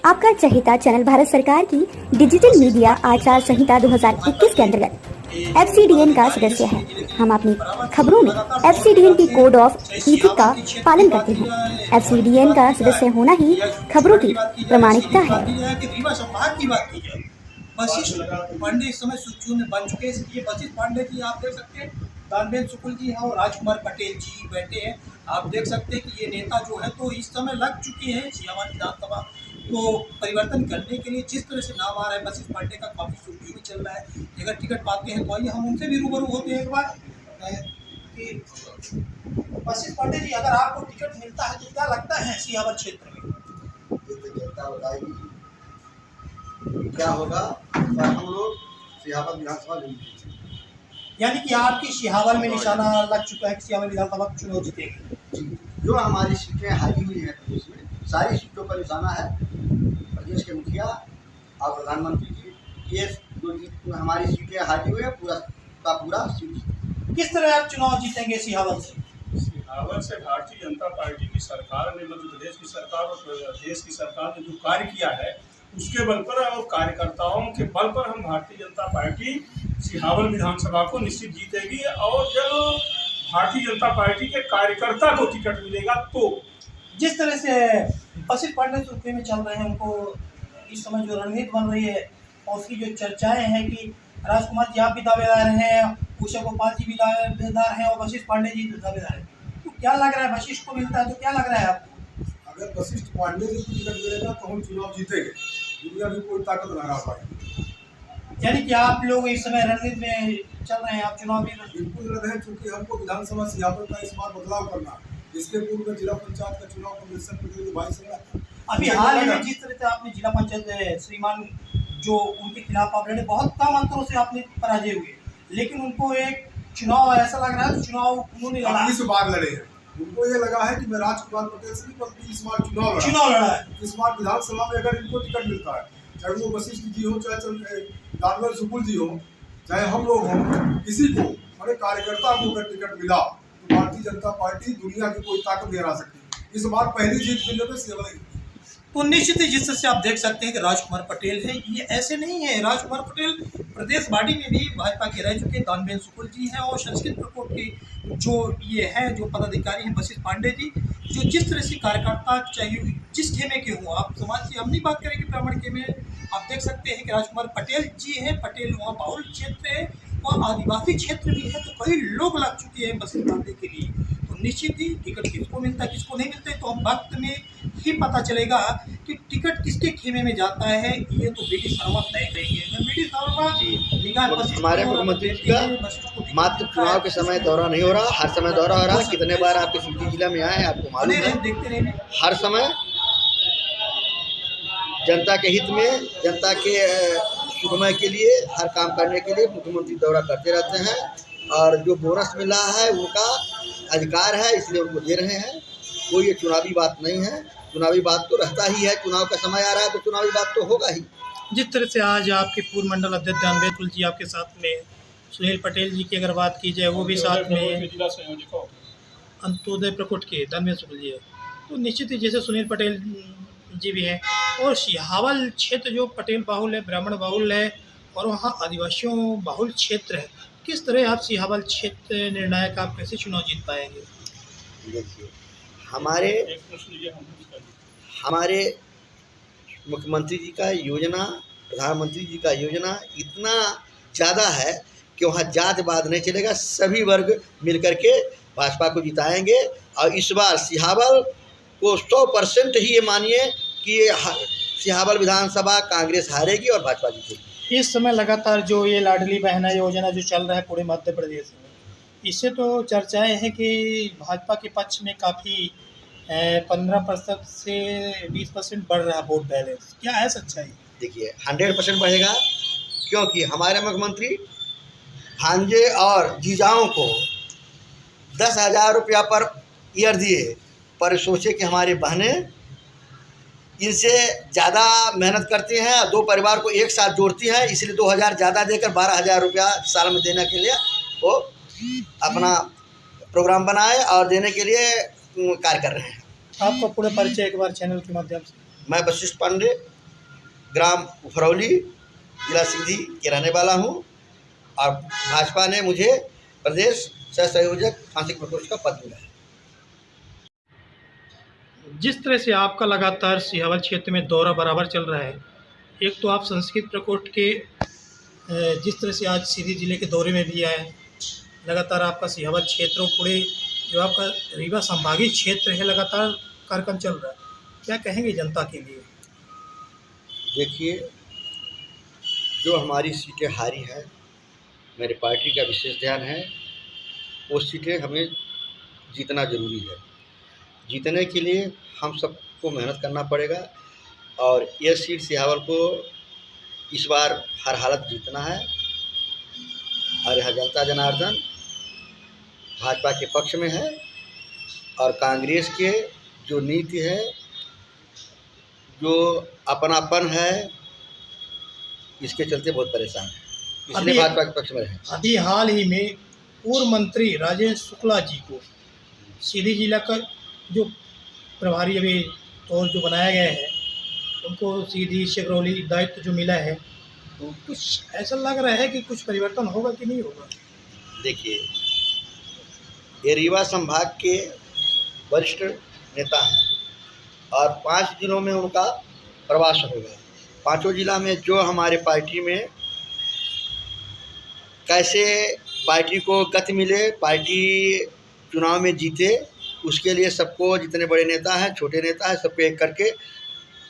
आपका चहेता चैनल भारत सरकार की डिजिटल मीडिया आचार संहिता 2021 के अंतर्गत FCDN का सदस्य है। हम अपनी खबरों में FCDN की कोड ऑफ इथिक का पालन करते हैं। FCDN का सदस्य होना ही खबरों की प्रामाणिकता है। वशिष्ठ पांडे इस समय सूचियों में बन चुके हैं। ये वशिष्ठ पांडे जी आप देख सकते हैं, दानवेंद्र शुक्ल जी हैं और राजकुमार पटेल जी बैठे हैं। आप देख सकते हैं कि ये नेता जो है तो इस समय लग चुके हैं सियावर विधानसभा को परिवर्तन करने के लिए। जिस तरह से नाम आ रहा है वशिष्ठ पांडे का, काफ़ी सुर्खियों में चल रहा है। अगर टिकट पाते हैं तो आइए हम उनसे भी रूबरू होते हैं एक बार कि वशिष्ठ पांडे जी, अगर आपको टिकट मिलता है तो क्या लगता है सियावर क्षेत्र में क्या होगा? तो हम लोग सियावर विधानसभा जीतेंगे। यानी कि आपकी सिहावल में निशाना लग चुका है कि सियावर विधानसभा चुनाव जीतेगी। जो हमारी सीटें हारी हुई हैं प्रदेश में, सारी सीटों पर निशाना है प्रदेश के मुखिया और प्रधानमंत्री जी। ये जो हमारी सीटें हारी हुई है पूरा का पूरा सीट। किस तरह आप चुनाव जीतेंगे सिहावल से? सिहावल से भारतीय जनता पार्टी की सरकार ने, मध्य प्रदेश की सरकार और देश की सरकार ने जो कार्य किया है उसके बल पर और कार्यकर्ताओं के बल पर हम भारतीय जनता पार्टी सिहावल विधानसभा को निश्चित जीतेगी। और जब भारतीय जनता पार्टी के कार्यकर्ता को टिकट मिलेगा तो जिस तरह से वशिष्ठ पांडे सुर्खी में चल रहे हैं, उनको इस समय जो रणनीति बन रही है और उसकी जो चर्चाएं हैं कि राजकुमार जी आप भी दावेदार हैं, उषा गोपाल जी भी दावेदार हैं और वशिष्ठ पांडे जी दावेदार हैं, तो क्या लग रहा है वशिष्ठ को मिलता है तो क्या लग रहा है आपको? अगर वशिष्ठ पांडे जी को टिकट मिलेगा तो हम चुनाव जीतेंगे, दुनिया की कोई ताकत ना हरा पाएगी। यानी कि आप लोग इस समय रणनीति में चल रहे हैं, आप चुनाव भी बिल्कुल लड़ रहे हैं, क्योंकि हमको विधानसभा सियावर का इस बार बदलाव करना है। इसके पूर्व में जिला पंचायत का चुनाव कमिश्नर प्रतिनिधि भाई संघ अभी हाल ही में जिस तरह से आपने जिला पंचायत श्रीमान जो उनके खिलाफ आप लड़े, बहुत कम अंतरों से आपने पराजय हुए, लेकिन उनको एक चुनाव ऐसा लग रहा है चुनाव उन्होंने लड़ा, इस बार लड़े हैं। उनको ये लगा है कि मैं राजकुमार पटेल से नहीं बल्कि इस बार चुनाव लड़ा है। इस बार विधानसभा में अगर इनको टिकट मिलता है, चाहे वो वशिष्ठ जी हो, चाहे दानवेंद्र शुक्ल जी हो, चाहे हम लोग हों, किसी को हमारे कार्यकर्ता को अगर टिकट मिला तो भारतीय जनता पार्टी दुनिया की कोई ताकत नहीं हरा सकती। इस बार पहली जीत मिलने में सेवा तो निश्चित ही जिस तरह से आप देख सकते हैं कि राजकुमार पटेल है, ये ऐसे नहीं है। राजकुमार पटेल प्रदेश बॉडी में भी भाजपा के रह चुके दानवेंद्र शुक्ल जी हैं और संस्कृत प्रकोप के जो ये हैं जो पदाधिकारी हैं वशिष्ठ पांडे जी, जो जिस तरह से कार्यकर्ता चाहिए जिस खेमे के हों, आप समाज की हम नहीं बात करेंगे ब्राह्मण खेमे, आप देख सकते हैं कि राजकुमार पटेल जी हैं। पटेल वहाँ बाहुल क्षेत्र है और आदिवासी क्षेत्र भी है, तो कई लोग लग चुके हैं वशिष्ठ पांडे के लिए। तो निश्चित ही टिकट किसको मिलता है किसको नहीं मिलता है तो हम वक्त में ही पता चलेगा कि टिकट किसके खेमे में जाता है। ये तो बीडी शर्मा तय करेंगे। बीडी शर्मा हमारे मुख्यमंत्री जी का मात्र चुनाव के समय दौरा नहीं हो रहा, हर समय दौरा हो रहा है। कितने बार आपके सिटी जिला में आए आपको मालूम है। देखते रहे हर समय जनता के हित में, जनता के सुगमय के लिए, हर काम करने के लिए मुख्यमंत्री दौरा करते रहते हैं। और जो बोनस मिला है उनका अधिकार है, इसलिए उनको दे रहे हैं। कोई ये चुनावी बात नहीं है। चुनावी बात तो रहता ही है, चुनाव का समय आ रहा है तो चुनावी बात तो होगा ही। जिस तरह से आज आपके पूर्व मंडल अध्यक्ष दानवेंद्र शुक्ल जी आपके साथ में, सुनील पटेल जी की अगर बात की जाए वो भी साथ में, अंत्योदय प्रकोट के दानवेंद्र शुक्ल जी है, तो निश्चित ही जैसे सुनील पटेल जी भी हैं। और सिहावल क्षेत्र जो पटेल बाहुल है, ब्राह्मण बाहुल है और वहाँ आदिवासियों बाहुल क्षेत्र है, किस तरह आप सिहावल क्षेत्र निर्णायक आप कैसे चुनाव जीत पाएंगे? देखिए, हमारे मुख्यमंत्री जी का योजना, प्रधानमंत्री जी का योजना इतना ज़्यादा है कि वहाँ जातवाद नहीं चलेगा। सभी वर्ग मिलकर के भाजपा को जिताएंगे। और इस बार सिहावल को 100% ही ये मानिए कि सिहावल विधानसभा कांग्रेस हारेगी और भाजपा जीतेगी। इस समय लगातार जो ये लाडली बहना योजना जो चल रहा है पूरे मध्य प्रदेश में, इससे तो चर्चाएं हैं कि भाजपा के पक्ष में काफ़ी 15% से 20% बढ़ रहा है वोट बैलेंस, क्या है सच्चाई? देखिए, 100% बढ़ेगा, क्योंकि हमारे मुख्यमंत्री भांजे और जीजाओं को 10,000 रुपया पर ईयर दिए, पर सोचे कि हमारे बहनें इनसे ज़्यादा मेहनत करती हैं और दो परिवार को एक साथ जोड़ती हैं, इसलिए 2,000 ज़्यादा देकर 12,000 रुपया साल में देने के लिए वो अपना प्रोग्राम बनाए और देने के लिए कार्य कर रहे हैं। आपका पूरा परिचय एक बार चैनल के माध्यम से। मैं वशिष्ठ पांडे, ग्राम उफरौली, जिला सिंधी के रहने वाला हूँ और भाजपा ने मुझे प्रदेश सह संयोजक सांस्कृतिक प्रकोष्ठ का पद मिला है। जिस तरह से आपका लगातार सिहावल क्षेत्र में दौरा बराबर चल रहा है, एक तो आप संस्कृत प्रकोष्ठ के जिस तरह से आज सीधी जिले के दौरे में भी आए, लगातार आपका सिहावल क्षेत्र और पूरे जो आपका रीवा संभागीय क्षेत्र है लगातार कार्यक्रम चल रहा है, क्या कहेंगे जनता के लिए? देखिए, जो हमारी सीटें हारी है, मेरी पार्टी का विशेष ध्यान है, वो सीटें हमें जीतना जरूरी है। जीतने के लिए हम सबको मेहनत करना पड़ेगा और यह सीट सिहावल को इस बार हर हालत जीतना है। और यह जनता जनार्दन भाजपा के पक्ष में है और कांग्रेस के जो नीति है, जो अपनापन है, इसके चलते बहुत परेशान है, इसलिए भाजपा के पक्ष में है। अभी हाल ही में पूर्व मंत्री राजेश शुक्ला जी को सीधी जिला का जो प्रभारी अभी तौर जो बनाया गया है, उनको सीधी सिगरौली दायित्व जो मिला है, तो कुछ ऐसा लग रहा है कि कुछ परिवर्तन होगा कि नहीं होगा? देखिए, ये रीवा संभाग के वरिष्ठ नेता हैं और 5 जिलों में उनका प्रवास होगा। 5 जिला में जो हमारे पार्टी में कैसे पार्टी को गति मिले, पार्टी चुनाव में जीते, उसके लिए सबको, जितने बड़े नेता हैं, छोटे नेता हैं, सबको एक करके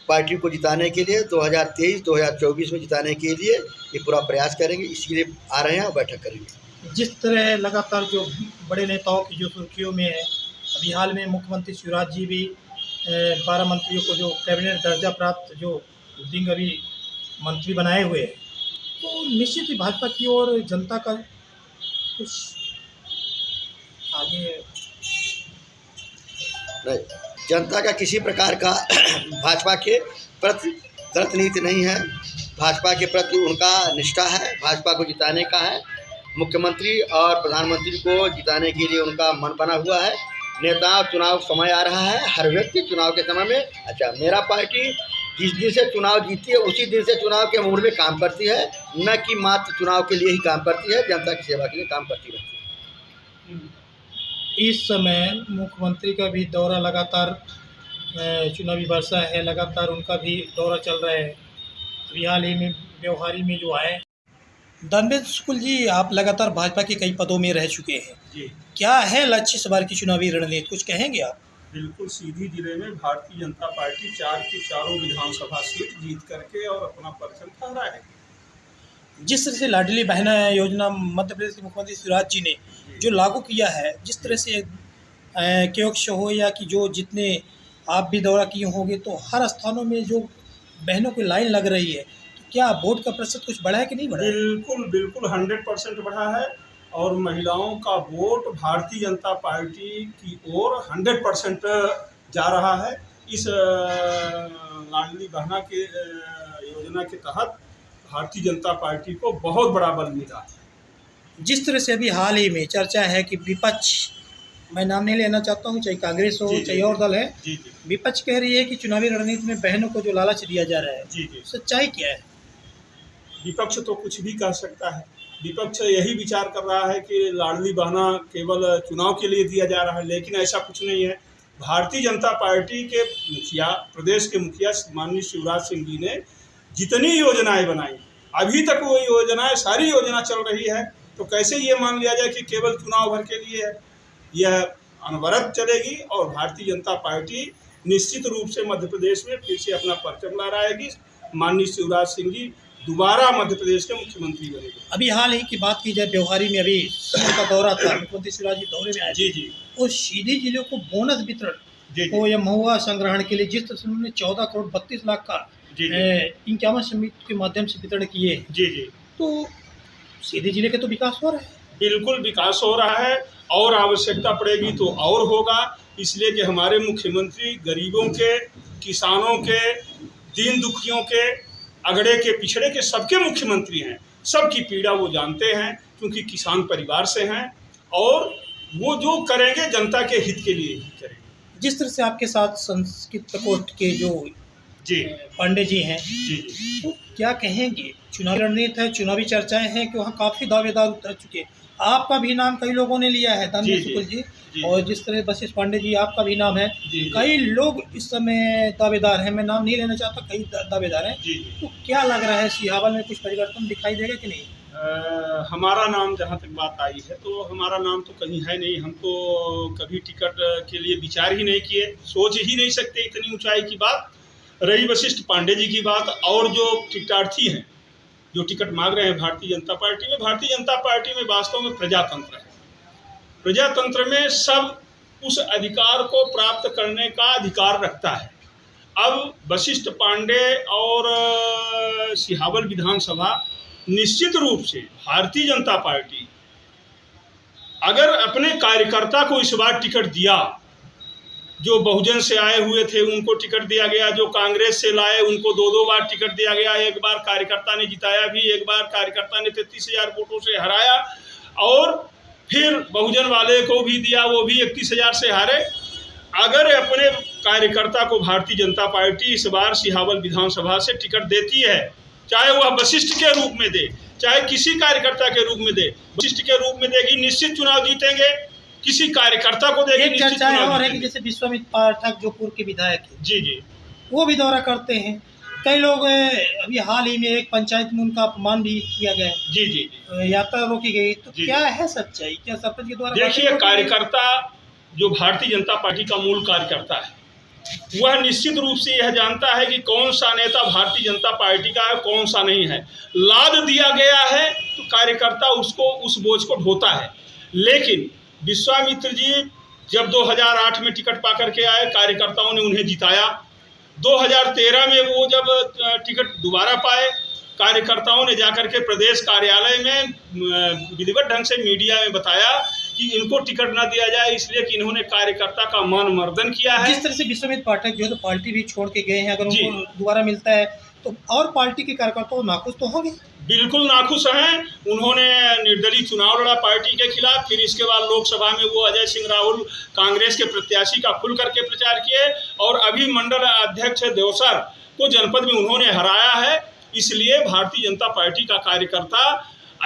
पार्टी को जिताने के लिए 2023-2024 में जिताने के लिए ये पूरा प्रयास करेंगे। इसीलिए आ रहे हैं और बैठक करेंगे। जिस तरह लगातार जो बड़े नेताओं की जो सुर्खियों में है, अभी हाल में मुख्यमंत्री शिवराज जी भी 12 मंत्रियों को जो कैबिनेट दर्जा प्राप्त जो विंग अभी मंत्री बनाए हुए हैं, तो निश्चित ही भाजपा की ओर जनता का कुछ आगे नहीं, जनता का किसी प्रकार का भाजपा के प्रति गलत नीति नहीं है। भाजपा के प्रति उनका निष्ठा है, भाजपा को जिताने का है। मुख्यमंत्री और प्रधानमंत्री को जिताने के लिए उनका मन बना हुआ है। नेता चुनाव समय आ रहा है, हर व्यक्ति चुनाव के समय में, अच्छा, मेरा पार्टी जिस दिन से चुनाव जीती है उसी दिन से चुनाव के मूड में काम करती है, न कि मात्र चुनाव के लिए ही काम करती है, जनता की सेवा के लिए काम करती रहती है। इस समय मुख्यमंत्री का भी दौरा लगातार चुनावी वर्षा है, लगातार उनका भी दौरा चल रहा है। अभी हाल ही में व्यवहारी में जो आए दानवेंद्र शुक्ल जी, आप लगातार भाजपा के कई पदों में रह चुके हैं जी। क्या है लक्ष्य इस बार की चुनावी रणनीति, कुछ कहेंगे आप? बिल्कुल, सीधी जिले में भारतीय जनता पार्टी 4 की चारों विधानसभा सीट जीत करके और अपना परचम फहराएगी। जिस तरह से लाडली बहना योजना मध्य प्रदेश के मुख्यमंत्री शिवराज जी ने जो लागू किया है, जिस तरह से केयोक्ष हो या कि जो जितने आप भी दौरा किए होंगे, तो हर स्थानों में जो बहनों की लाइन लग रही है, तो क्या वोट का प्रतिशत कुछ बढ़ा है कि नहीं बढ़ा? बिल्कुल 100% बढ़ा है और महिलाओं का वोट भारतीय जनता पार्टी की ओर 100% जा रहा है। इस लाडली बहना के योजना के तहत भारतीय जनता पार्टी को बहुत बड़ा बल मिला है। जिस तरह से अभी हाल ही में चर्चा है कि विपक्ष, मैं नाम नहीं लेना चाहता हूं, चाहे कांग्रेस हो चाहे और दल है, विपक्ष कह रही है कि चुनावी रणनीति में बहनों को जो लालच दिया जा रहा है, सच्चाई क्या है? विपक्ष तो कुछ भी कह सकता है। विपक्ष यही विचार कर रहा है कि लाडली बहना केवल चुनाव के लिए दिया जा रहा है, लेकिन ऐसा कुछ नहीं है। भारतीय जनता पार्टी के मुखिया, प्रदेश के मुखिया माननीय शिवराज सिंह जी ने जितनी योजनाएं बनाई, अभी तक वो योजनाएं, सारी योजना चल रही है, तो कैसे ये मान लिया जाए कि केवल चुनाव भर के लिए है? यह अनवरत चलेगी और भारतीय जनता पार्टी निश्चित रूप से मध्य प्रदेश में फिर से अपना परचम लहराएगी। माननीय शिवराज सिंह जी दोबारा मध्य प्रदेश के मुख्यमंत्री बनेंगे। अभी हाल ही की बात की जाए, व्यवहारी में अभी का दौरा था, मुख्यमंत्री शिवराज जी दौरे में आए। जी। और सीधी जिलों को बोनस वितरण को या महुआ संग्रहण के लिए जिस तरह से उन्होंने 14 करोड़ 32 लाख का 51 समिति के माध्यम से वितरण किए, तो सीधी जिले के तो विकास हो रहा है। बिल्कुल विकास हो रहा है और आवश्यकता पड़ेगी तो और होगा, इसलिए कि हमारे मुख्यमंत्री गरीबों के, किसानों के, दीन दुखियों के, अगड़े के, पिछड़े के, सबके मुख्यमंत्री हैं। सबकी पीड़ा वो जानते हैं क्योंकि किसान परिवार से हैं और वो जो करेंगे जनता के हित के लिए ही करेंगे। जिस तरह से आपके साथ संस्कृत प्रकोष्ठ के जो जी पांडे जी हैं, जी जी तो क्या कहेंगे? चुनावी रणनीति है, चुनावी चर्चाएं हैं कि वहाँ काफ़ी दावेदार उतर चुके हैं। आपका भी नाम कई लोगों ने लिया है, दानवे जी, शुक्ल जी, जी। और जिस तरह वशिष्ठ पांडे जी आपका भी नाम है। जी, जी। कई लोग इस समय दावेदार हैं, मैं नाम नहीं लेना चाहता, कई दावेदार हैं। जी जी। तो क्या लग रहा है, सिहावल में कुछ परिवर्तन दिखाई देगा कि नहीं? हमारा नाम जहाँ तक बात आई है तो हमारा नाम तो कहीं है नहीं। हम तो कभी टिकट के लिए विचार ही नहीं किए, सोच ही नहीं सकते इतनी ऊंचाई की बात। रही वशिष्ठ पांडे जी की बात, और जो टिकटार्थी हैं जो टिकट मांग रहे हैं भारतीय जनता पार्टी में, भारतीय जनता पार्टी में वास्तव में प्रजातंत्र है। प्रजातंत्र में सब उस अधिकार को प्राप्त करने का अधिकार रखता है। अब वशिष्ठ पांडे और सिहावल विधानसभा, निश्चित रूप से भारतीय जनता पार्टी अगर अपने कार्यकर्ता को इस बार टिकट दिया, जो बहुजन से आए हुए थे उनको टिकट दिया गया, जो कांग्रेस से लाए उनको 2-2 बार टिकट दिया गया, एक बार कार्यकर्ता ने जिताया भी, एक बार कार्यकर्ता ने 33,000 वोटों से हराया, और फिर बहुजन वाले को भी दिया, वो भी 31,000 से हारे। अगर अपने कार्यकर्ता को भारतीय जनता पार्टी इस बार सिहावल विधानसभा से टिकट देती है, चाहे वह वशिष्ठ के रूप में दे, चाहे किसी कार्यकर्ता के रूप में दे, वशिष्ठ के रूप में देगी, निश्चित चुनाव जीतेंगे। किसी कार्यकर्ता को देगी, एक निश्चित चर्चा चुनाव और है कि जीतेंगे। जैसे विश्वामित्र पाठक जो पूर्व के विधायक हैं, जी जी वो भी दौरा करते हैं। कई लोग अभी हाल ही में एक पंचायत में उनका अपमान भी किया गया, जी जी जी। यात्रा रोकी गई। तो जी। क्या है सच्चाई? क्या सरपंच के द्वारा देखिए, बातें कार्यकर्ता जो भारतीय जनता पार्टी का मूल कार्यकर्ता है, वह निश्चित रूप से यह जानता है कि कौन सा नेता भारतीय जनता पार्टी का है, कौन सा नहीं है। लाद दिया गया है तो कार्यकर्ता उसको, उस बोझ को ढोता है। लेकिन विश्वामित्र जी जब 2008 में टिकट पा करके आए, कार्यकर्ताओं ने उन्हें जिताया। 2013 में वो जब टिकट दोबारा पाए, कार्यकर्ताओं ने जाकर के प्रदेश कार्यालय में विधिवत ढंग से मीडिया में बताया कि इनको टिकट ना दिया जाए, इसलिए कि इन्होंने कार्यकर्ता का मान मर्दन किया है। जिस तरह से विश्वामित्र पाठक जो है तो पार्टी भी छोड़ के गए हैं, अगर जी। उनको दोबारा मिलता है तो और पार्टी के कार्यकर्ता नाखुश तो होंगे। बिल्कुल नाखुश हैं। उन्होंने निर्दलीय चुनाव लड़ा पार्टी के खिलाफ, फिर इसके बाद लोकसभा में वो अजय सिंह राहुल कांग्रेस के प्रत्याशी का खुल करके प्रचार किए, और अभी मंडल अध्यक्ष देवसर को जनपद में उन्होंने हराया है। इसलिए भारतीय जनता पार्टी का कार्यकर्ता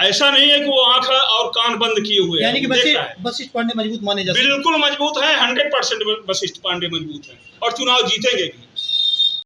ऐसा नहीं है कि वो आंख और कान बंद किए हुए यानी कि देखता है। वशिष्ठ पांडे मजबूत माने जा सकते हैं। बिल्कुल मजबूत है, 100% वशिष्ठ पांडे मजबूत है और चुनाव जीतेंगे भी।